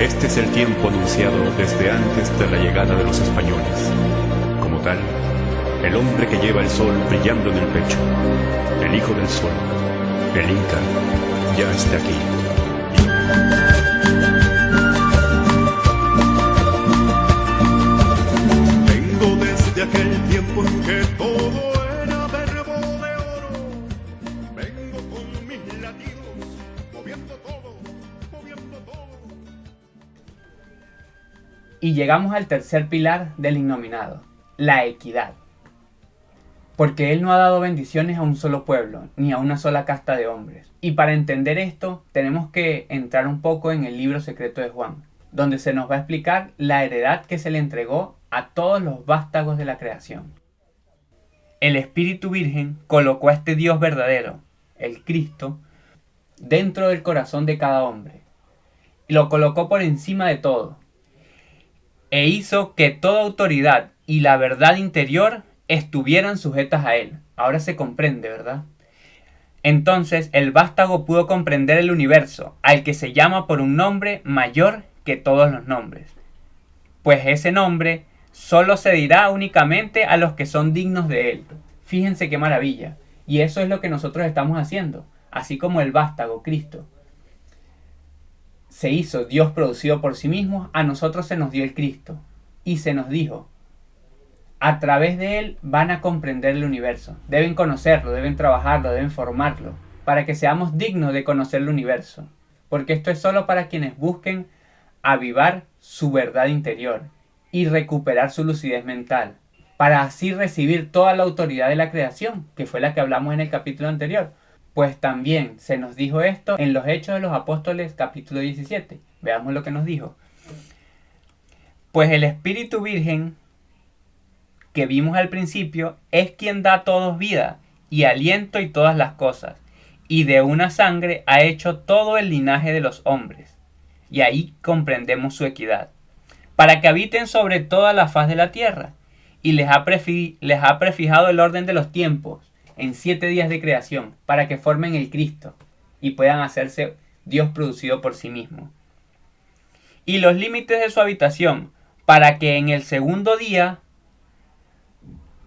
Este es el tiempo anunciado desde antes de la llegada de los españoles. Como tal, el hombre que lleva el sol brillando en el pecho, el hijo del sol, el Inca, ya está aquí. Vengo desde aquel tiempo en que todo era verbo de oro. Vengo con mis latidos, moviendo todo, moviendo todo. Y llegamos al tercer pilar del Innominado, la equidad. Porque Él no ha dado bendiciones a un solo pueblo, ni a una sola casta de hombres. Y para entender esto, tenemos que entrar un poco en el libro secreto de Juan, donde se nos va a explicar la heredad que se le entregó a todos los vástagos de la creación. El Espíritu Virgen colocó a este Dios verdadero, el Cristo, dentro del corazón de cada hombre. Y lo colocó por encima de todo. E hizo que toda autoridad y la verdad interior estuvieran sujetas a él. Ahora se comprende, ¿verdad? Entonces el vástago pudo comprender el universo, al que se llama por un nombre mayor que todos los nombres. Pues ese nombre solo se dirá únicamente a los que son dignos de él. Fíjense qué maravilla. Y eso es lo que nosotros estamos haciendo. Así como el vástago, Cristo, se hizo Dios producido por sí mismo, a nosotros se nos dio el Cristo. Y se nos dijo, a través de él van a comprender el universo. Deben conocerlo, deben trabajarlo, deben formarlo, para que seamos dignos de conocer el universo. Porque esto es solo para quienes busquen avivar su verdad interior y recuperar su lucidez mental, para así recibir toda la autoridad de la creación, que fue la que hablamos en el capítulo anterior. Pues también se nos dijo esto en los Hechos de los Apóstoles, capítulo 17. Veamos lo que nos dijo. Pues el Espíritu Virgen que vimos al principio es quien da a todos vida y aliento y todas las cosas, y de una sangre ha hecho todo el linaje de los hombres. Y ahí comprendemos su equidad, para que habiten sobre toda la faz de la tierra, y les ha prefijado el orden de los tiempos en 7 días de creación, para que formen el Cristo y puedan hacerse Dios producido por sí mismo. Y los límites de su habitación, para que en el segundo día,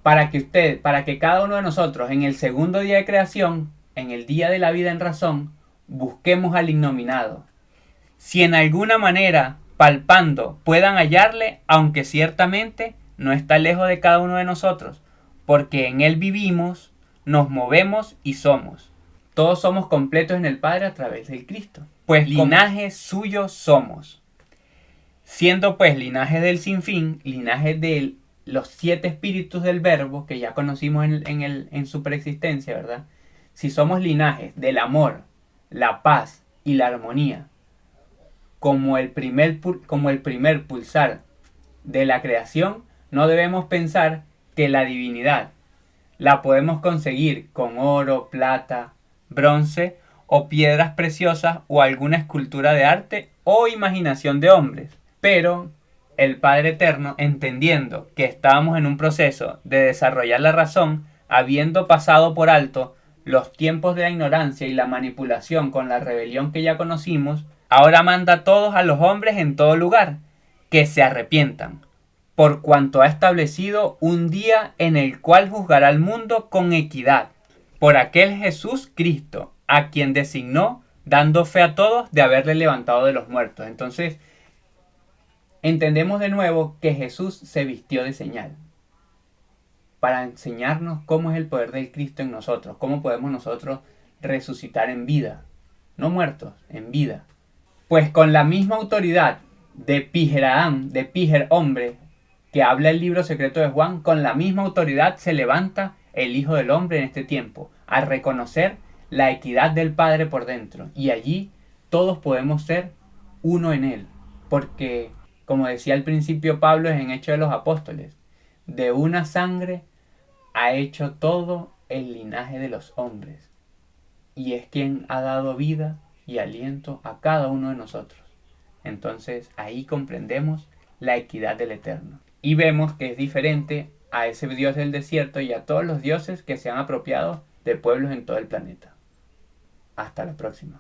para que cada uno de nosotros en el segundo día de creación, en el día de la vida en razón, busquemos al Innominado. Si en alguna manera, palpando, puedan hallarle, aunque ciertamente no está lejos de cada uno de nosotros, porque en él vivimos, nos movemos y somos. Todos somos completos en el Padre a través del Cristo. Pues linaje suyo somos. Siendo pues linaje del sinfín, linaje de los 7 espíritus del Verbo, que ya conocimos en su preexistencia, ¿verdad? Si somos linajes del amor, la paz y la armonía, como el primer pulsar de la creación, no debemos pensar que la divinidad la podemos conseguir con oro, plata, bronce o piedras preciosas o alguna escultura de arte o imaginación de hombres. Pero el Padre Eterno, entendiendo que estábamos en un proceso de desarrollar la razón, habiendo pasado por alto los tiempos de la ignorancia y la manipulación con la rebelión que ya conocimos, ahora manda a todos a los hombres en todo lugar que se arrepientan, por cuanto ha establecido un día en el cual juzgará al mundo con equidad, por aquel Jesús Cristo, a quien designó, dando fe a todos de haberle levantado de los muertos. Entonces, entendemos de nuevo que Jesús se vistió de señal para enseñarnos cómo es el poder del Cristo en nosotros, cómo podemos nosotros resucitar en vida, no muertos, en vida. Pues con la misma autoridad de Pijeraán, de Pijer hombre, que habla el libro secreto de Juan, con la misma autoridad se levanta el Hijo del Hombre en este tiempo, a reconocer la equidad del Padre por dentro. Y allí todos podemos ser uno en Él, porque, como decía al principio Pablo en Hechos de los Apóstoles, de una sangre ha hecho todo el linaje de los hombres, y es quien ha dado vida y aliento a cada uno de nosotros. Entonces ahí comprendemos la equidad del Eterno. Y vemos que es diferente a ese Dios del desierto y a todos los dioses que se han apropiado de pueblos en todo el planeta. Hasta la próxima.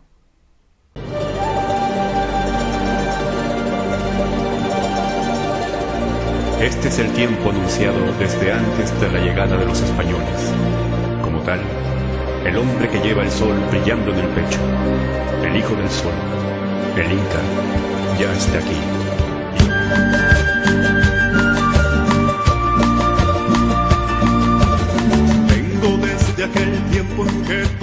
Este es el tiempo anunciado desde antes de la llegada de los españoles. Como tal, el hombre que lleva el sol brillando en el pecho, el hijo del sol, el Inca, ya está aquí. Vengo desde aquel tiempo en que